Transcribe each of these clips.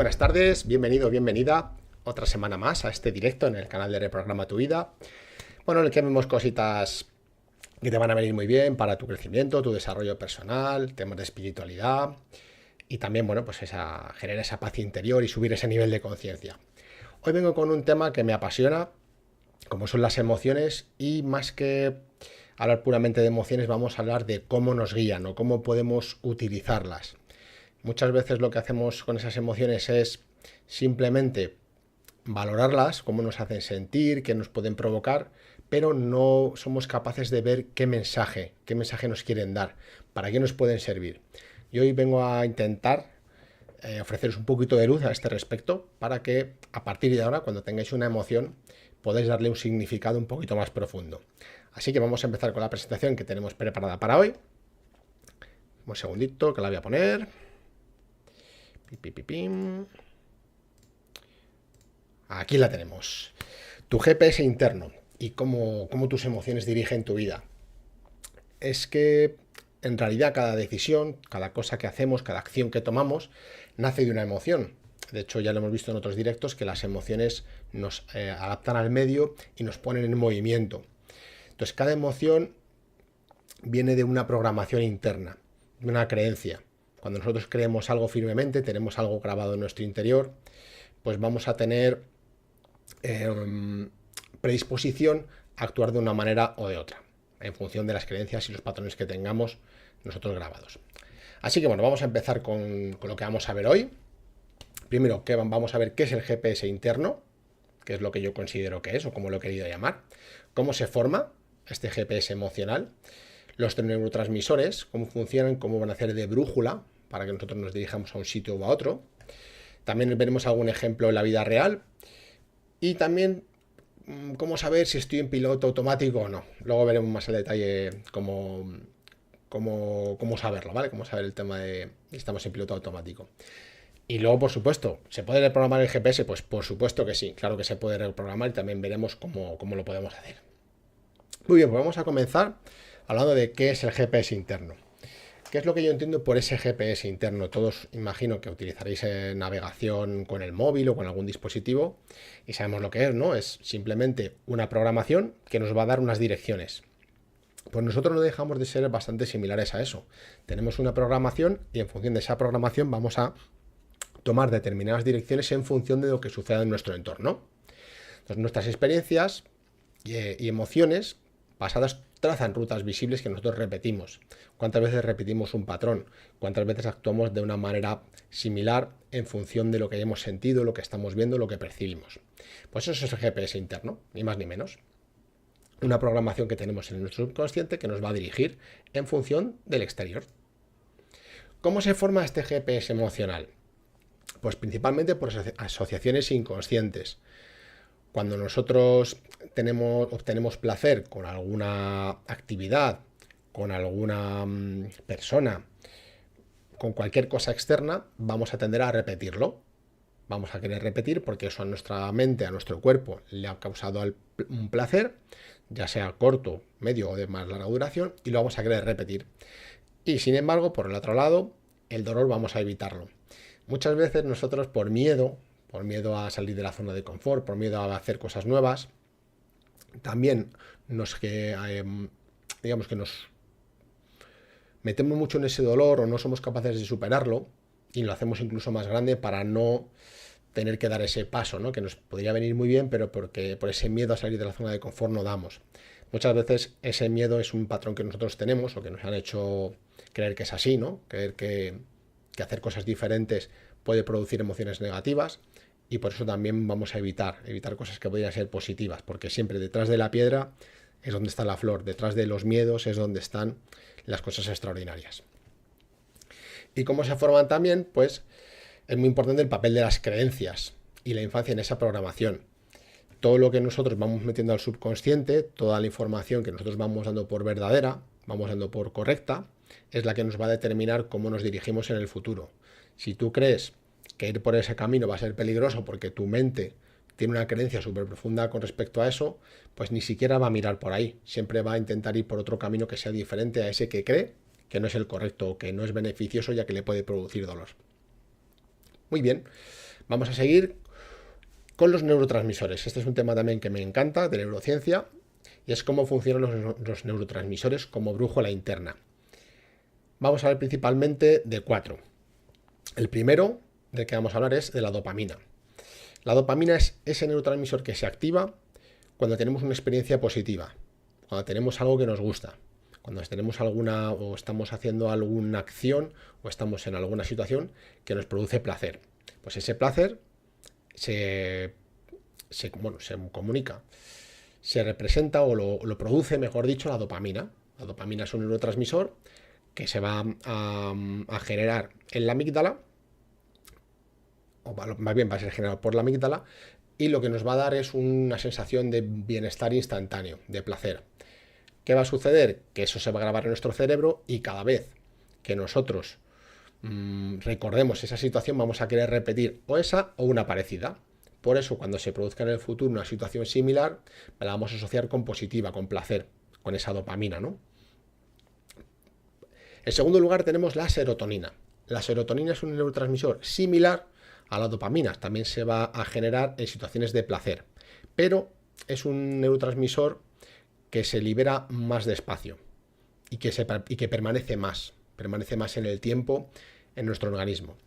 buenas tardes, bienvenido, bienvenida otra semana más a este directo en el canal de Reprograma tu Vida. Bueno, en el que vemos cositas que te van a venir muy bien para tu crecimiento, tu desarrollo personal, temas de espiritualidad y también, bueno, pues generar esa paz interior y subir ese nivel de conciencia. Hoy vengo con un tema que me apasiona, como son las emociones, y más que hablar puramente de emociones, vamos a hablar de cómo nos guían o cómo podemos utilizarlas. Muchas veces lo que hacemos con esas emociones es simplemente valorarlas, cómo nos hacen sentir, qué nos pueden provocar, pero no somos capaces de ver qué mensaje nos quieren dar, para qué nos pueden servir. Y hoy vengo a intentar ofreceros un poquito de luz a este respecto, para que a partir de ahora, cuando tengáis una emoción, podáis darle un significado un poquito más profundo. Así que vamos a empezar con la presentación que tenemos preparada para hoy. Un segundito que la voy a poner. Aquí la tenemos. Tu GPS interno y cómo tus emociones dirigen tu vida. Es que en realidad cada decisión, cada cosa que hacemos, cada acción que tomamos, nace de una emoción. De hecho, ya lo hemos visto en otros directos, que las emociones nos adaptan al medio y nos ponen en movimiento. Entonces, cada emoción viene de una programación interna, de una creencia. Cuando nosotros creemos algo firmemente, tenemos algo grabado en nuestro interior, pues vamos a tener predisposición a actuar de una manera o de otra, en función de las creencias y los patrones que tengamos nosotros grabados. Así que bueno, vamos a empezar con lo que vamos a ver hoy. Primero, vamos a ver qué es el GPS interno, que es lo que yo considero que es, o como lo he querido llamar. Cómo se forma este GPS emocional. Los neurotransmisores, cómo funcionan, cómo van a hacer de brújula para que nosotros nos dirijamos a un sitio o a otro. También veremos algún ejemplo en la vida real. Y también cómo saber si estoy en piloto automático o no. Luego veremos más en detalle cómo saberlo, ¿vale? Cómo saber el tema de si estamos en piloto automático. Y luego, por supuesto, ¿se puede reprogramar el GPS? Pues por supuesto que sí, claro que se puede reprogramar, y también veremos cómo lo podemos hacer. Muy bien, pues vamos a comenzar hablando de qué es el GPS interno. ¿Qué es lo que yo entiendo por ese GPS interno? Todos imagino que utilizaréis navegación con el móvil o con algún dispositivo y sabemos lo que es, ¿no? Es simplemente una programación que nos va a dar unas direcciones. Pues nosotros no dejamos de ser bastante similares a eso. Tenemos una programación y en función de esa programación vamos a tomar determinadas direcciones en función de lo que suceda en nuestro entorno. Entonces, nuestras experiencias y emociones pasadas trazan rutas visibles que nosotros repetimos. ¿Cuántas veces repetimos un patrón? ¿Cuántas veces actuamos de una manera similar en función de lo que hayamos sentido, lo que estamos viendo, lo que percibimos? Pues eso es el GPS interno, ni más ni menos. Una programación que tenemos en nuestro subconsciente que nos va a dirigir en función del exterior. ¿Cómo se forma este GPS emocional? Pues principalmente por asociaciones inconscientes. Cuando nosotros obtenemos placer con alguna actividad, con alguna persona, con cualquier cosa externa, vamos a tender a repetirlo. Vamos a querer repetir porque eso a nuestra mente, a nuestro cuerpo, le ha causado un placer, ya sea corto, medio o de más larga duración, y lo vamos a querer repetir. Y sin embargo, por el otro lado, el dolor vamos a evitarlo. Muchas veces nosotros por miedo a salir de la zona de confort, por miedo a hacer cosas nuevas, también nos metemos mucho en ese dolor o no somos capaces de superarlo y lo hacemos incluso más grande para no tener que dar ese paso, ¿no? Que nos podría venir muy bien, pero porque por ese miedo a salir de la zona de confort no damos. Muchas veces ese miedo es un patrón que nosotros tenemos o que nos han hecho creer que es así, ¿no? Creer que hacer cosas diferentes puede producir emociones negativas, y por eso también vamos a evitar cosas que podrían ser positivas, porque siempre detrás de la piedra es donde está la flor, detrás de los miedos es donde están las cosas extraordinarias. ¿Y cómo se forman también? Pues es muy importante el papel de las creencias y la infancia en esa programación. Todo lo que nosotros vamos metiendo al subconsciente, toda la información que nosotros vamos dando por verdadera, vamos dando por correcta, es la que nos va a determinar cómo nos dirigimos en el futuro. Si tú crees que ir por ese camino va a ser peligroso porque tu mente tiene una creencia súper profunda con respecto a eso, pues ni siquiera va a mirar por ahí. Siempre va a intentar ir por otro camino que sea diferente a ese que cree que no es el correcto o que no es beneficioso, ya que le puede producir dolor. Muy bien, Vamos a seguir con los neurotransmisores. Este es un tema también que me encanta, de neurociencia, y es cómo funcionan los neurotransmisores como brújula interna. Vamos a hablar principalmente de 4. El primero del que vamos a hablar es de la dopamina. La dopamina es ese neurotransmisor que se activa cuando tenemos una experiencia positiva, cuando tenemos algo que nos gusta, cuando tenemos alguna o estamos haciendo alguna acción o estamos en alguna situación que nos produce placer. Pues ese placer se comunica, se representa o lo produce, mejor dicho, la dopamina. La dopamina es un neurotransmisor que se va a generar en la amígdala, o más bien va a ser generado por la amígdala, y lo que nos va a dar es una sensación de bienestar instantáneo, de placer. ¿Qué va a suceder? Que eso se va a grabar en nuestro cerebro y cada vez que nosotros recordemos esa situación vamos a querer repetir o esa o una parecida. Por eso cuando se produzca en el futuro una situación similar, la vamos a asociar con positiva, con placer, con esa dopamina, ¿no? En segundo lugar tenemos la serotonina. La serotonina es un neurotransmisor similar a la dopamina, también se va a generar en situaciones de placer, pero es un neurotransmisor que se libera más despacio y que permanece más en el tiempo en nuestro organismo.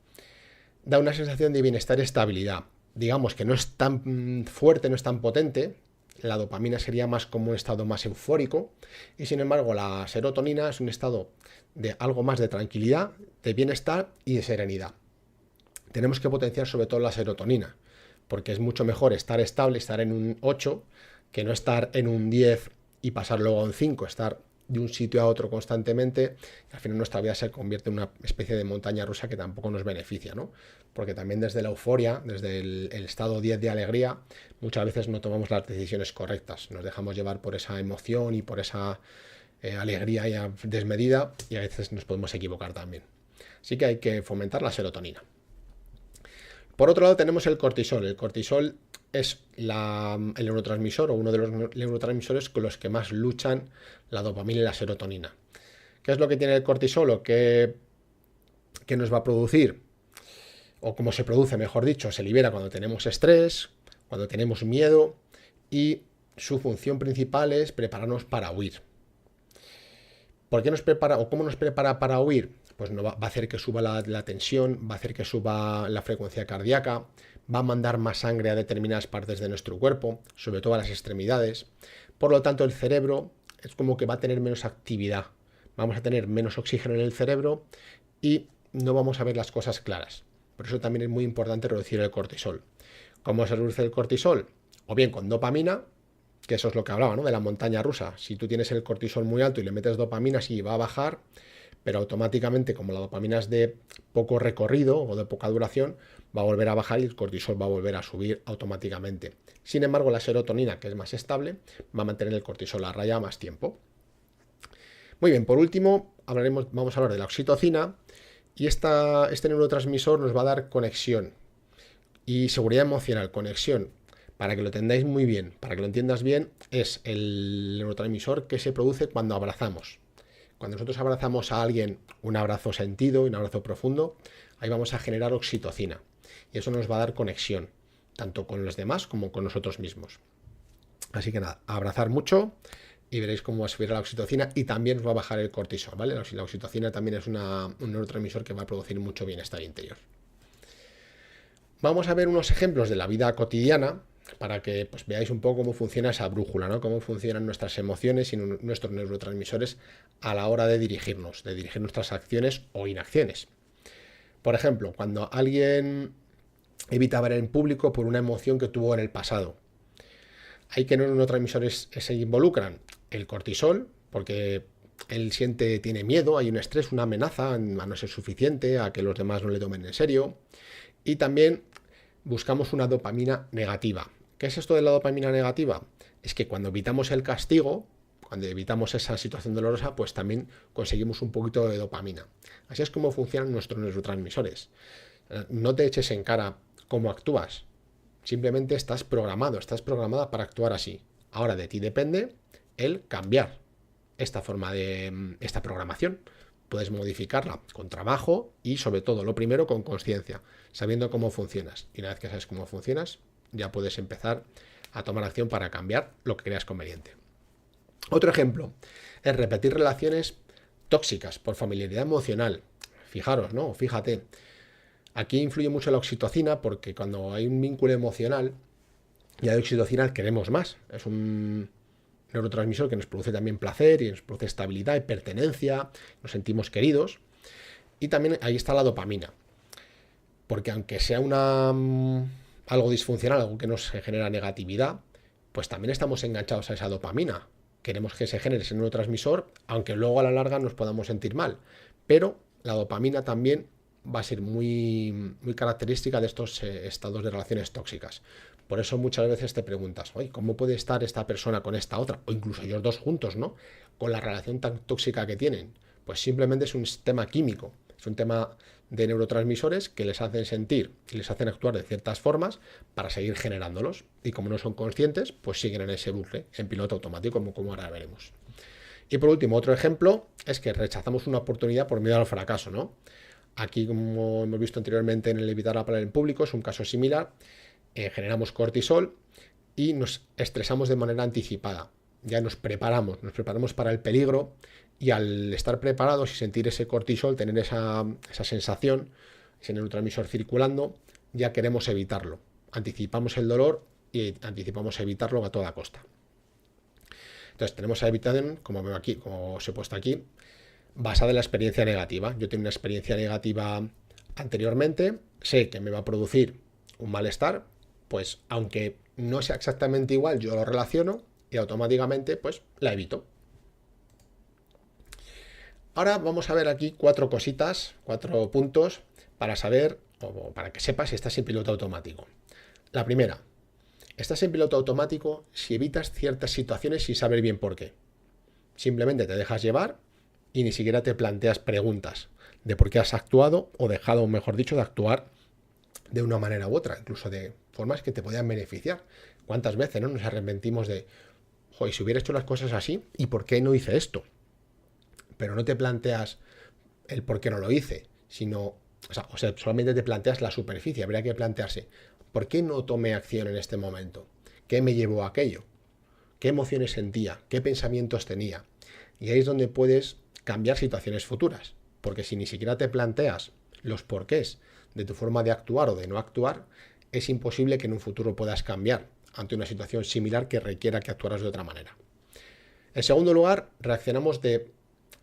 Da una sensación de bienestar y estabilidad. Digamos que no es tan fuerte, no es tan potente. La dopamina sería más como un estado más eufórico y sin embargo la serotonina es un estado de algo más de tranquilidad, de bienestar y de serenidad. Tenemos que potenciar sobre todo la serotonina, porque es mucho mejor estar estable, estar en un 8, que no estar en un 10 y pasar luego a un 5, estar de un sitio a otro constantemente, y al final nuestra vida se convierte en una especie de montaña rusa que tampoco nos beneficia, ¿no? Porque también desde la euforia, desde el estado 10 de alegría, muchas veces no tomamos las decisiones correctas, nos dejamos llevar por esa emoción y por esa alegría ya desmedida y a veces nos podemos equivocar también. Así que hay que fomentar la serotonina. Por otro lado tenemos el cortisol. El cortisol es el neurotransmisor o uno de los neurotransmisores con los que más luchan la dopamina y la serotonina. ¿Qué es lo que tiene el cortisol o qué nos va a producir? O cómo se produce, mejor dicho, se libera cuando tenemos estrés, cuando tenemos miedo y su función principal es prepararnos para huir. ¿Por qué nos prepara o cómo nos prepara para huir? Pues va a hacer que suba la tensión, va a hacer que suba la frecuencia cardíaca, va a mandar más sangre a determinadas partes de nuestro cuerpo, sobre todo a las extremidades. Por lo tanto, el cerebro es como que va a tener menos actividad. Vamos a tener menos oxígeno en el cerebro y no vamos a ver las cosas claras. Por eso también es muy importante reducir el cortisol. ¿Cómo se reduce el cortisol? O bien con dopamina, que eso es lo que hablaba, ¿no? De la montaña rusa. Si tú tienes el cortisol muy alto y le metes dopamina, sí va a bajar, pero automáticamente, como la dopamina es de poco recorrido o de poca duración, va a volver a bajar y el cortisol va a volver a subir automáticamente. Sin embargo, la serotonina, que es más estable, va a mantener el cortisol a raya más tiempo. Muy bien, por último, vamos a hablar de la oxitocina y este neurotransmisor nos va a dar conexión y seguridad emocional. Conexión, para que lo entendáis muy bien, para que lo entiendas bien, es el neurotransmisor que se produce cuando abrazamos. Cuando nosotros abrazamos a alguien, un abrazo sentido, un abrazo profundo, ahí vamos a generar oxitocina. Y eso nos va a dar conexión, tanto con los demás como con nosotros mismos. Así que nada, abrazar mucho y veréis cómo va a subir la oxitocina y también os va a bajar el cortisol, ¿vale? La oxitocina también es un neurotransmisor que va a producir mucho bienestar interior. Vamos a ver unos ejemplos de la vida cotidiana para que pues, veáis un poco cómo funciona esa brújula, ¿no? Cómo funcionan nuestras emociones y nuestros neurotransmisores a la hora de dirigir nuestras acciones o inacciones. Por ejemplo, cuando alguien evita hablar en público por una emoción que tuvo en el pasado. ¿Hay qué neurotransmisores se involucran? El cortisol, porque él tiene miedo, hay un estrés, una amenaza a no ser suficiente, a que los demás no le tomen en serio. Y también buscamos una dopamina negativa. ¿Qué es esto de la dopamina negativa? Es que cuando evitamos el castigo, cuando evitamos esa situación dolorosa, pues también conseguimos un poquito de dopamina. Así es como funcionan nuestros neurotransmisores. No te eches en cara cómo actúas. Simplemente estás programada para actuar así. Ahora de ti depende el cambiar esta programación. puedes modificarla con trabajo y sobre todo, lo primero, con conciencia, sabiendo cómo funcionas. Y una vez que sabes cómo funcionas, ya puedes empezar a tomar acción para cambiar lo que creas conveniente. Otro ejemplo es repetir relaciones tóxicas por familiaridad emocional. Fijaros, ¿no? Fíjate. Aquí influye mucho la oxitocina porque cuando hay un vínculo emocional y hay oxitocina queremos más. Es un neurotransmisor que nos produce también placer y nos produce estabilidad y pertenencia, nos sentimos queridos. Y también ahí está la dopamina. Porque aunque sea algo disfuncional, algo que nos genera negatividad, pues también estamos enganchados a esa dopamina. Queremos que se genere ese neurotransmisor, aunque luego a la larga nos podamos sentir mal. Pero la dopamina también va a ser muy, muy característica de estos estados de relaciones tóxicas. Por eso muchas veces te preguntas, oye, ¿cómo puede estar esta persona con esta otra? O incluso ellos dos juntos, ¿no? Con la relación tan tóxica que tienen. Pues simplemente es un tema químico, es un tema de neurotransmisores que les hacen sentir y les hacen actuar de ciertas formas para seguir generándolos. Y como no son conscientes, pues siguen en ese bucle, en piloto automático, como ahora veremos. Y por último, otro ejemplo es que rechazamos una oportunidad por miedo al fracaso, ¿no? Aquí, como hemos visto anteriormente en el evitar hablar en público, es un caso similar. Generamos cortisol y nos estresamos de manera anticipada. Ya nos preparamos para el peligro y al estar preparados y sentir ese cortisol, tener esa sensación, ese neurotransmisor circulando, ya queremos evitarlo. Anticipamos el dolor y anticipamos evitarlo a toda costa. Entonces tenemos a evitación, como veo aquí, como os he puesto aquí, basada en la experiencia negativa. Yo tengo una experiencia negativa anteriormente, sé que me va a producir un malestar, pues aunque no sea exactamente igual, yo lo relaciono y automáticamente pues la evito. Ahora vamos a ver aquí 4 cositas, 4 puntos para saber o para que sepas si estás en piloto automático. La primera, estás en piloto automático si evitas ciertas situaciones sin saber bien por qué. Simplemente te dejas llevar y ni siquiera te planteas preguntas de por qué has actuado o dejado, mejor dicho, de actuar de una manera u otra, incluso de formas que te podían beneficiar. ¿Cuántas veces no nos arrepentimos de, joder, si hubiera hecho las cosas así, ¿y por qué no hice esto? Pero no te planteas el por qué no lo hice, sino, o sea, solamente te planteas la superficie. Habría que plantearse, ¿por qué no tomé acción en este momento? ¿Qué me llevó a aquello? ¿Qué emociones sentía? ¿Qué pensamientos tenía? Y ahí es donde puedes cambiar situaciones futuras, porque si ni siquiera te planteas los porqués de tu forma de actuar o de no actuar, es imposible que en un futuro puedas cambiar ante una situación similar que requiera que actuaras de otra manera. En segundo lugar, reaccionamos de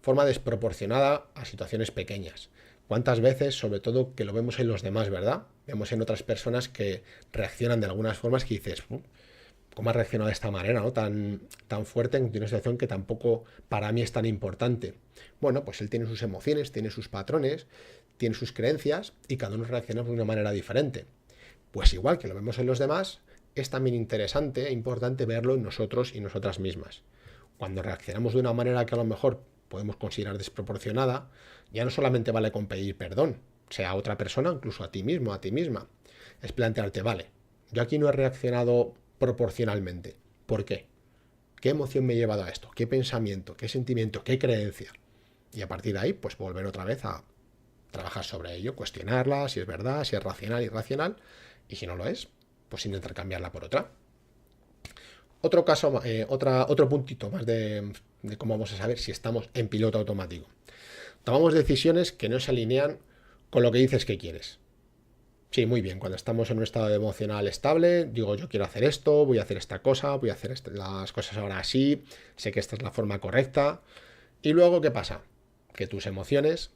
forma desproporcionada a situaciones pequeñas. ¿Cuántas veces, sobre todo, que lo vemos en los demás, ¿verdad? Vemos en otras personas que reaccionan de algunas formas que dices, ¿cómo ha reaccionado de esta manera, ¿no? Tan fuerte en una situación que tampoco para mí es tan importante? Bueno, pues él tiene sus emociones, tiene sus patrones, tiene sus creencias y cada uno reacciona de una manera diferente. Pues igual que lo vemos en los demás, es también interesante e importante verlo en nosotros y nosotras mismas. Cuando reaccionamos de una manera que a lo mejor podemos considerar desproporcionada, ya no solamente vale con pedir perdón, sea a otra persona, incluso a ti mismo, a ti misma. Es plantearte, vale, yo aquí no he reaccionado proporcionalmente. ¿Por qué? ¿Qué emoción me ha llevado a esto? ¿Qué pensamiento? ¿Qué sentimiento? ¿Qué creencia? Y a partir de ahí, pues volver otra vez a trabajar sobre ello, cuestionarla, si es verdad, si es racional, irracional, y si no lo es, pues intentar cambiarla por otra. Otro caso, otro puntito más de cómo vamos a saber si estamos en piloto automático. Tomamos decisiones que no se alinean con lo que dices que quieres. Sí, muy bien, cuando estamos en un estado emocional estable, digo, yo quiero hacer esto, voy a hacer esta cosa, voy a hacer las cosas ahora así, sé que esta es la forma correcta. Y luego, ¿qué pasa? Que tus emociones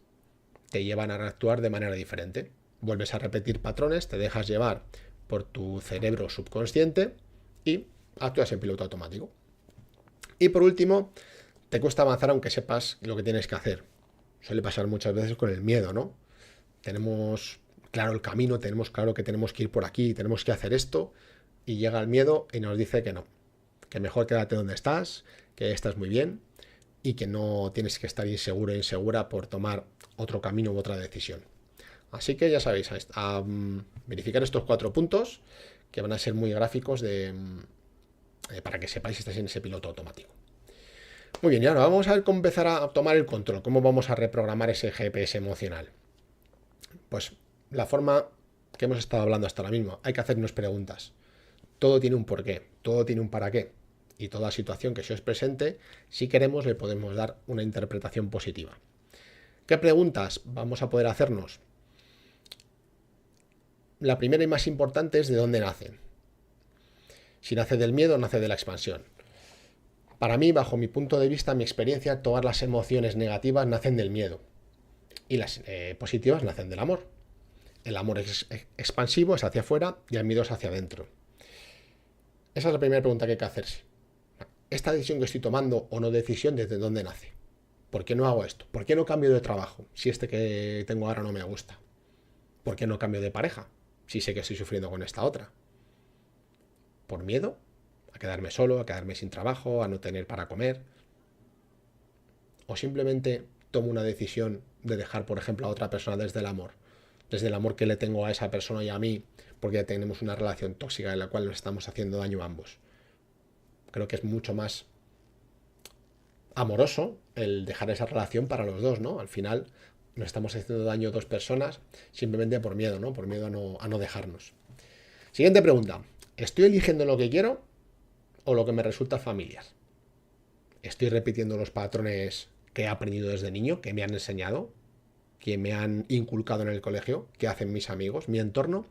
te llevan a actuar de manera diferente. Vuelves a repetir patrones, te dejas llevar por tu cerebro subconsciente y actúas en piloto automático. Y por último, te cuesta avanzar aunque sepas lo que tienes que hacer. Suele pasar muchas veces con el miedo, ¿no? Tenemos claro el camino, tenemos claro que tenemos que ir por aquí, tenemos que hacer esto, y llega el miedo y nos dice que no, que mejor quédate donde estás, que estás muy bien y que no tienes que estar inseguro e insegura por tomar otro camino u otra decisión. Así que ya sabéis, a verificar estos 4 puntos que van a ser muy gráficos para que sepáis si estáis en ese piloto automático. Muy bien, y ahora vamos a ver cómo empezar a tomar el control, cómo vamos a reprogramar ese GPS emocional. Pues la forma que hemos estado hablando hasta ahora mismo, hay que hacernos preguntas. Todo tiene un porqué, todo tiene un para qué. Y toda situación que se os presente, si queremos, le podemos dar una interpretación positiva. ¿Qué preguntas vamos a poder hacernos? La primera y más importante es de dónde nacen. Si nace del miedo o nace de la expansión. Para mí, bajo mi punto de vista, mi experiencia, todas las emociones negativas nacen del miedo y las positivas nacen del amor. El amor es expansivo, es hacia afuera, y el miedo es hacia adentro. Esa es la primera pregunta que hay que hacerse. ¿Esta decisión que estoy tomando o no decisión, desde dónde nace? ¿Por qué no hago esto? ¿Por qué no cambio de trabajo si este que tengo ahora no me gusta? ¿Por qué no cambio de pareja si sé que estoy sufriendo con esta otra? ¿Por miedo? A quedarme solo, a quedarme sin trabajo, a no tener para comer. O simplemente tomo una decisión de dejar, por ejemplo, a otra persona desde el amor que le tengo a esa persona y a mí, porque ya tenemos una relación tóxica en la cual nos estamos haciendo daño a ambos. Creo que es mucho más amoroso el dejar esa relación para los dos, ¿no? Al final nos estamos haciendo daño a dos personas simplemente por miedo, ¿no? Por miedo a no dejarnos. Siguiente pregunta. ¿Estoy eligiendo lo que quiero o lo que me resulta familiar? ¿Estoy repitiendo los patrones que he aprendido desde niño, que me han enseñado, que me han inculcado en el colegio, que hacen mis amigos, mi entorno?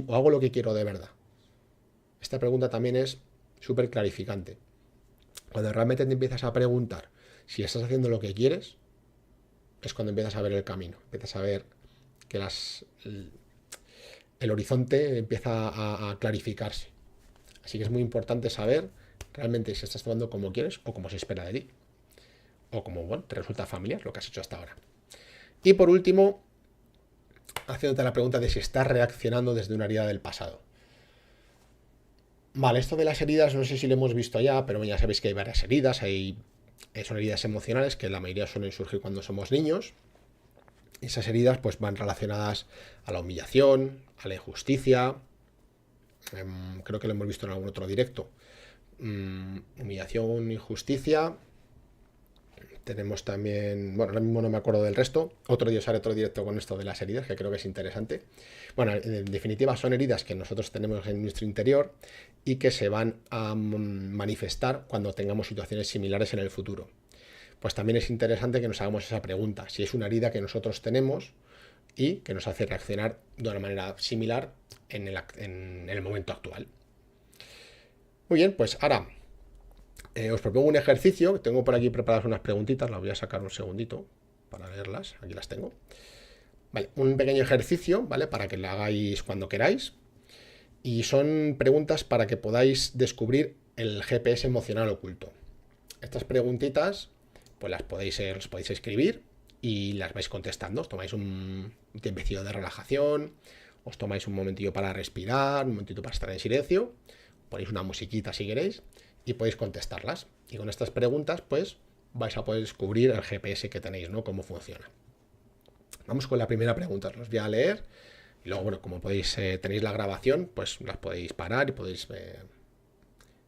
¿O hago lo que quiero de verdad? Esta pregunta también es súper clarificante. Cuando realmente te empiezas a preguntar si estás haciendo lo que quieres, es cuando empiezas a ver el camino, empiezas a ver que el horizonte empieza a clarificarse. Así que es muy importante saber realmente si estás tomando como quieres o como se espera de ti. O como, bueno, te resulta familiar lo que has hecho hasta ahora. Y por último, haciéndote la pregunta de si estás reaccionando desde una herida del pasado. Vale, esto de las heridas no sé si lo hemos visto ya, pero ya sabéis que hay varias heridas. Son heridas emocionales que la mayoría suelen surgir cuando somos niños. Esas heridas pues van relacionadas a la humillación, a la injusticia. Creo que lo hemos visto en algún otro directo. Humillación, injusticia. Tenemos también, bueno, ahora mismo no me acuerdo del resto. Otro día os haré otro directo con esto de las heridas, que creo que es interesante. Bueno, en definitiva son heridas que nosotros tenemos en nuestro interior y que se van a manifestar cuando tengamos situaciones similares en el futuro. Pues también es interesante que nos hagamos esa pregunta, si es una herida que nosotros tenemos y que nos hace reaccionar de una manera similar en el momento actual. Muy bien, pues ahora os propongo un ejercicio. Tengo por aquí preparadas unas preguntitas, las voy a sacar un segundito para leerlas. Aquí las tengo. Vale, un pequeño ejercicio, ¿vale? Para que lo hagáis cuando queráis. Y son preguntas para que podáis descubrir el GPS emocional oculto. Estas preguntitas, pues las podéis escribir y las vais contestando. Os tomáis un tiempecillo de relajación, os tomáis un momentillo para respirar, un momentito para estar en silencio, ponéis una musiquita si queréis y podéis contestarlas. Y con estas preguntas, pues, vais a poder descubrir el GPS que tenéis, ¿no? Cómo funciona. Vamos con la primera pregunta. Os los voy a leer. Y luego, bueno, como podéis, tenéis la grabación, pues las podéis parar y podéis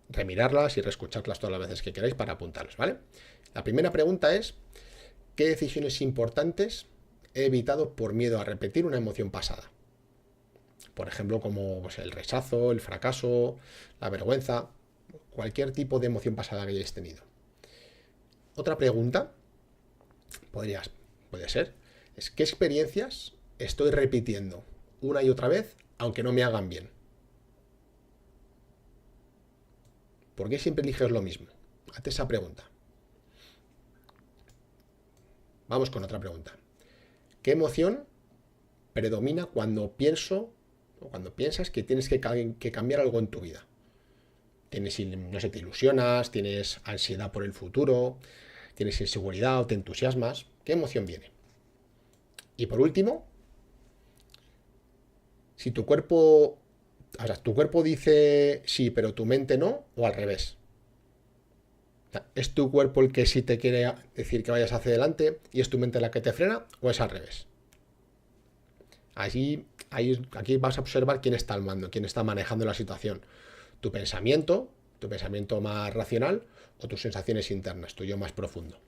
remirarlas y reescucharlas todas las veces que queráis para apuntarlas, ¿vale? La primera pregunta es: ¿qué decisiones importantes he evitado por miedo a repetir una emoción pasada? Por ejemplo, como pues, el rechazo, el fracaso, la vergüenza, cualquier tipo de emoción pasada que hayáis tenido. Otra pregunta puede ser, es ¿qué experiencias estoy repitiendo una y otra vez aunque no me hagan bien? ¿Por qué siempre eliges lo mismo? Hazte esa pregunta. Vamos con otra pregunta. ¿Qué emoción predomina cuando pienso o cuando piensas que tienes que cambiar algo en tu vida? Tienes, no sé, te ilusionas, tienes ansiedad por el futuro, tienes inseguridad o te entusiasmas. ¿Qué emoción viene? Y por último, si tu cuerpo dice sí, pero tu mente no, o al revés. ¿Es tu cuerpo el que sí te quiere decir que vayas hacia adelante y es tu mente la que te frena, o es al revés? Aquí vas a observar quién está al mando, quién está manejando la situación. Tu pensamiento, tu pensamiento más racional o tus sensaciones internas, tu yo más profundo.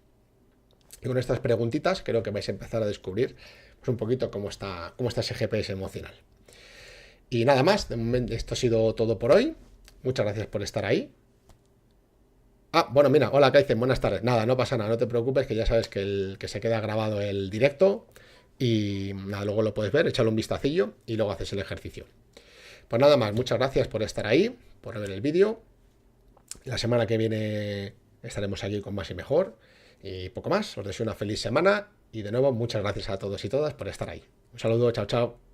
Y con estas preguntitas creo que vais a empezar a descubrir pues, un poquito cómo está ese GPS emocional. Y nada más, de momento esto ha sido todo por hoy. Muchas gracias por estar ahí. Bueno, mira, hola Kaizen, buenas tardes. Nada, no pasa nada, no te preocupes, que ya sabes que se queda grabado el directo y nada, luego lo puedes ver, échale un vistacillo y luego haces el ejercicio. Pues nada más, muchas gracias por estar ahí, por ver el vídeo. La semana que viene estaremos aquí con más y mejor. Y poco más, os deseo una feliz semana y de nuevo muchas gracias a todos y todas por estar ahí. Un saludo, chao, chao.